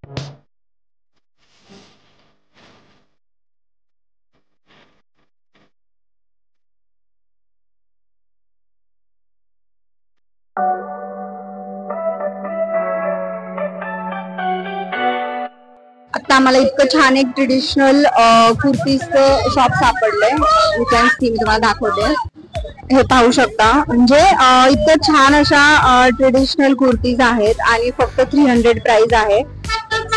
आता आम्हाला इतकं छान एक ट्रेडिशनल कुर्तीचं शॉप सापडलंय. यू कॅन सी, मी तुम्हाला दाखवते. हे पाहू शकता, म्हणजे इतकं छान अशा ट्रेडिशनल कुर्तीज आहेत आणि फक्त 300 प्राइस आहे.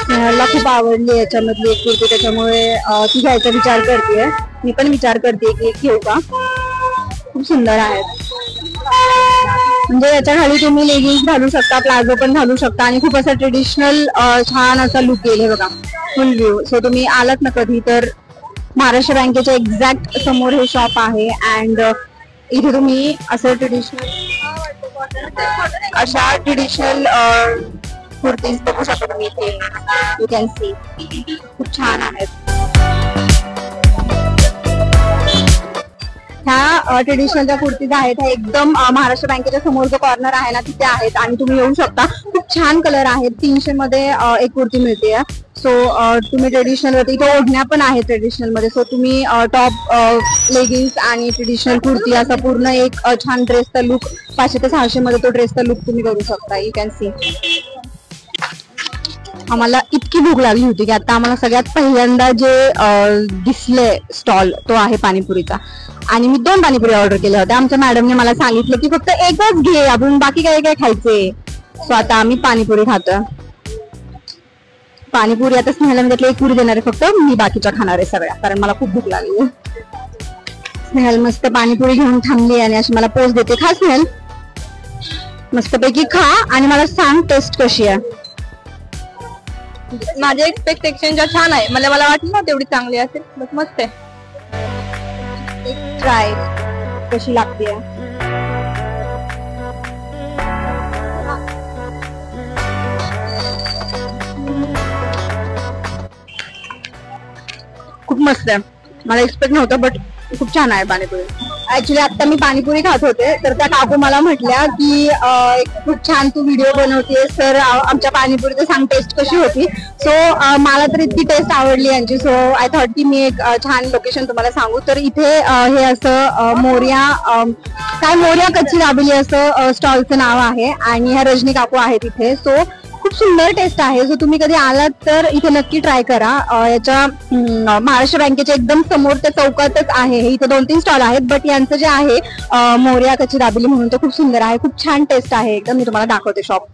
मला खूप आवडली याच्यामधली एक कुर्ती, त्याच्यामुळे ती घ्यायचा विचार करतेय. मी पण विचार करते की एक घेऊ का. खूप सुंदर आहेत, म्हणजे याच्या खाली तुम्ही लेगिन्स घालू शकता, प्लाझो पण घालू शकता आणि खूप असा ट्रेडिशनल छान असा लुक येईल. हे बघा, फुल व्ह्यू. सो तुम्ही आलात ना कधी तर महाराष्ट्र बँकेच्या एक्झॅक्ट समोर हे शॉप आहे. अँड इथे तुम्ही असं अशा ट्रेडिशनल कुर्तीज बघू शकता तुम्ही इथे. यू कॅन सी, खूप छान आहेत. ह्या ट्रेडिशनल ज्या कुर्तीज आहेत ह्या एकदम महाराष्ट्र बँकेच्या समोर जो कॉर्नर आहे ना तिथे आहेत आणि तुम्ही येऊ शकता. खूप छान कलर आहेत. 300 मध्ये एक कुर्ती मिळते. सो तुम्ही ट्रेडिशनल वरती इथे ओढण्या पण आहेत ट्रेडिशनल मध्ये. सो तुम्ही टॉप, लेगिन्स आणि ट्रेडिशनल कुर्ती असा पूर्ण एक छान ड्रेसचा लुक 500 ते 600 मध्ये तो ड्रेसचा लुक तुम्ही करू शकता. You can C. आम्हाला इतकी भूक लागली होती की आता आम्हाला सगळ्यात पहिल्यांदा जे दिसले स्टॉल तो आहे पाणीपुरीचा. आणि मी 2 पाणीपुरी ऑर्डर केल्या होत्या. आमच्या मॅडमने मला सांगितलं की फक्त एकच घे, आपण बाकी काय काय खायचे. सो आता आम्ही पाणीपुरी खातोय. पाणीपुरी आता स्नेहल म्हणजे एक पुरी देणार आहे, फक्त मी बाकीच्या खाणार आहे सगळ्या, कारण मला खूप भूक लागली. स्नेहल मस्त पाणीपुरी घेऊन थांबली आणि अशी मला पोच देते. खा स्नेहल, मस्तपैकी खा आणि मला सांग टेस्ट कशी आहे. माझे एक्सपेक्टेशन छान आहे. मला वाटलं ना तेवढी चांगली असेल, बस मस्त आहे. ट्राय कशी लागते. खूप मस्त आहे. मला एक्सपेक्ट नव्हतं, बट खूप छान आहे पाणीपुरी. ऍक्च्युली आता मी पाणीपुरी खात होते तर त्या काकू मला म्हटल्या की खूप छान तू व्हिडिओ बनवतेस तर आमच्या पाणीपुरीचं सांग टेस्ट कशी होती. सो मला तर इतकी टेस्ट आवडली यांची. सो आय थॉट की मी एक छान लोकेशन तुम्हाला सांगू. तर इथे हे असं मोर्या कच्ची दाबेली असं स्टॉलचं नाव आहे आणि ह्या रजनी काकू आहेत इथे. सो खूप सुंदर टेस्ट आहे. जर तुम्ही कधी आलात तर इथे नक्की ट्राय करा. याच्या महाराष्ट्र बँकेच्या एकदम समोर त्या चौकातच आहे. इथे 2-3 स्टॉल आहेत, बट यांचं जे आहे मोर्या कच्ची दाबेली म्हणून तो खूप सुंदर आहे. खूप छान टेस्ट आहे एकदम. मी तुम्हाला दाखवते शॉप.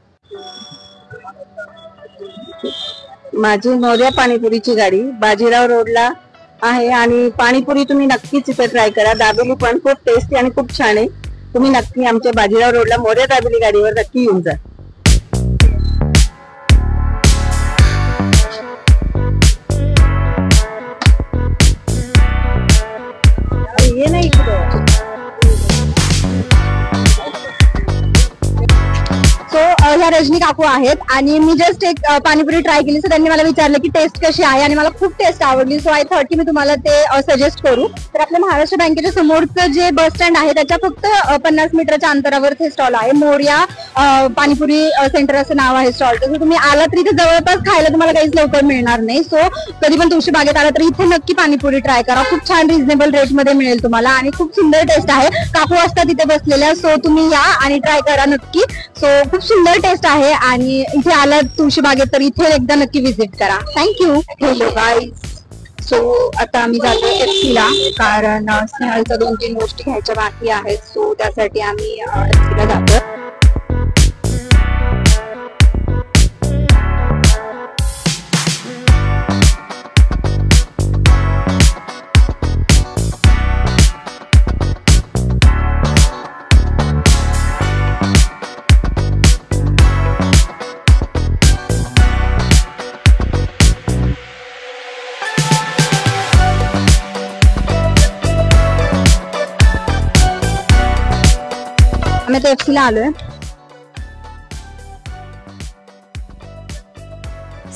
माझी मोर्या पाणीपुरीची गाडी बाजीराव रोडला आहे आणि पाणीपुरी तुम्ही नक्कीच इथे ट्राय करा. दाबेली पण खूप टेस्टी आणि खूप छान आहे. तुम्ही नक्की आमच्या बाजीराव रोडला मोर्या दाबेली गाडीवर नक्की येऊन जा. ये नाही सो ह्या रजनी काकू आहेत आणि मी जस्ट एक पाणीपुरी ट्राय केली. सो त्यांनी मला विचारलं की टेस्ट कशी आहे आणि मला खूप टेस्ट आवडली. सो आय थॉट की मी तुम्हाला ते सजेस्ट करू. तर आपल्या महाराष्ट्र बँकेच्या समोरचं जे बस स्टँड आहे त्याच्या फक्त 50 मीटरच्या अंतरावर हे स्टॉल आहे. मोर्या पाणीपुरी सेंटर असं नाव आहे स्टॉलचं. सो तुम्ही आला तरी इथे जवळपास खायला तुम्हाला काहीच लवकर मिळणार नाही. सो कधी पण तुळशी बागेत आला तर इथे नक्की पाणीपुरी ट्राय करा. खूप छान रिझनेबल रेट मध्ये मिळेल तुम्हाला आणि खूप सुंदर टेस्ट आहे. काकू असतात तिथे बसलेल्या. सो तुम्ही या आणि ट्राय करा नक्की. सो खूप सुंदर टेस्ट आहे आणि इथे आलात तुळशी बागेत तर इथे एकदा नक्की व्हिजिट करा. थँक्यू. Hello guys. सो आता आम्ही जातो एफसीला, कारण स्नेहलच्या 2-3 गोष्टी घ्यायच्या बाकी आहेत. सो त्यासाठी आम्ही एफसीला जातो. आम्ही आता एफसीला आलोय.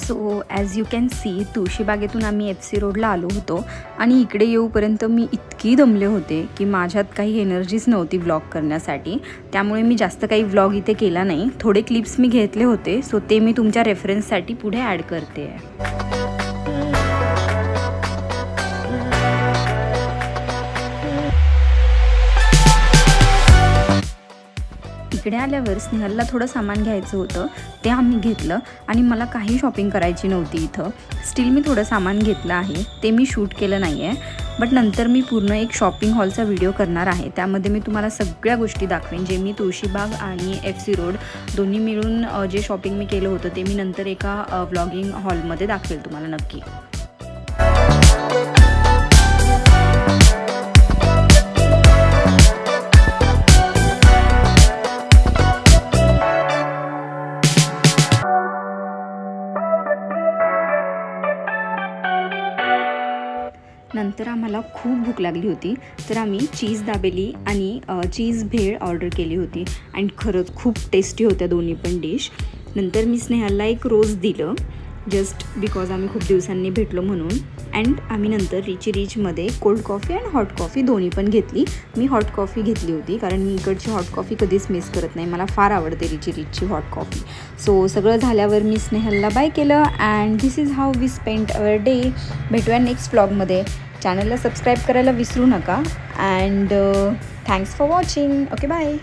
So as you can see तुळशीबागेतून आम्ही FC रोडला आलो होतो आणि इकडे येऊपर्यंत मी इतकी दमले होते की माझ्यात काही एनर्जीच नव्हती व्लॉग करण्यासाठी. त्यामुळे मी जास्त काही व्लॉग इथे केला नाही. थोडे क्लिप्स मी घेतले होते, सो ते मी तुमच्या रेफरन्ससाठी पुढे ॲड करते आहे. इकडे आल्यावर स्नेहलला थोडं सामान घ्यायचं होतं, ते आम्ही घेतलं आणि मला काही शॉपिंग करायची नव्हती इथं. स्टील मी थोडं सामान घेतलं आहे, ते मी शूट केलं नाही आहे. बट नंतर मी पूर्ण एक शॉपिंग हॉलचा व्हिडिओ करणार आहे. त्यामध्ये मी तुम्हाला सगळ्या गोष्टी दाखवेन, जे मी तुळशीबाग आणि FC रोड दोन्ही मिळून जे शॉपिंग मी केलं होतं ते मी नंतर एका व्लॉगिंग हॉलमध्ये दाखवेल तुम्हाला नक्की. नंतर आम्हाला खूप भूक लागली होती, तर आम्ही चीज दाबेली आणि चीज भेळ ऑर्डर केली होती आणि खरंच खूप टेस्टी होत्या दोन्ही पण डिश. नंतर मी स्नेहलला एक रोज दिलं, जस्ट बिकॉज आम्ही खूप दिवसांनी भेटलो म्हणून. अँड आम्ही नंतर रिचमध्ये cold coffee and hot coffee दोन्ही पण घेतली. मी हॉट कॉफी घेतली होती कारण मी इकडची हॉट कॉफी कधीच मिस करत नाही, मला फार आवडते रिचची हॉट कॉफी. सो सगळं झाल्यावर मी स्नेहलला बाय केलं and this is how we spend our day. भेटूया नेक्स्ट व्लॉगमध्ये. चॅनलला सबस्क्राईब करायला विसरू नका and thanks for watching. Okay, bye.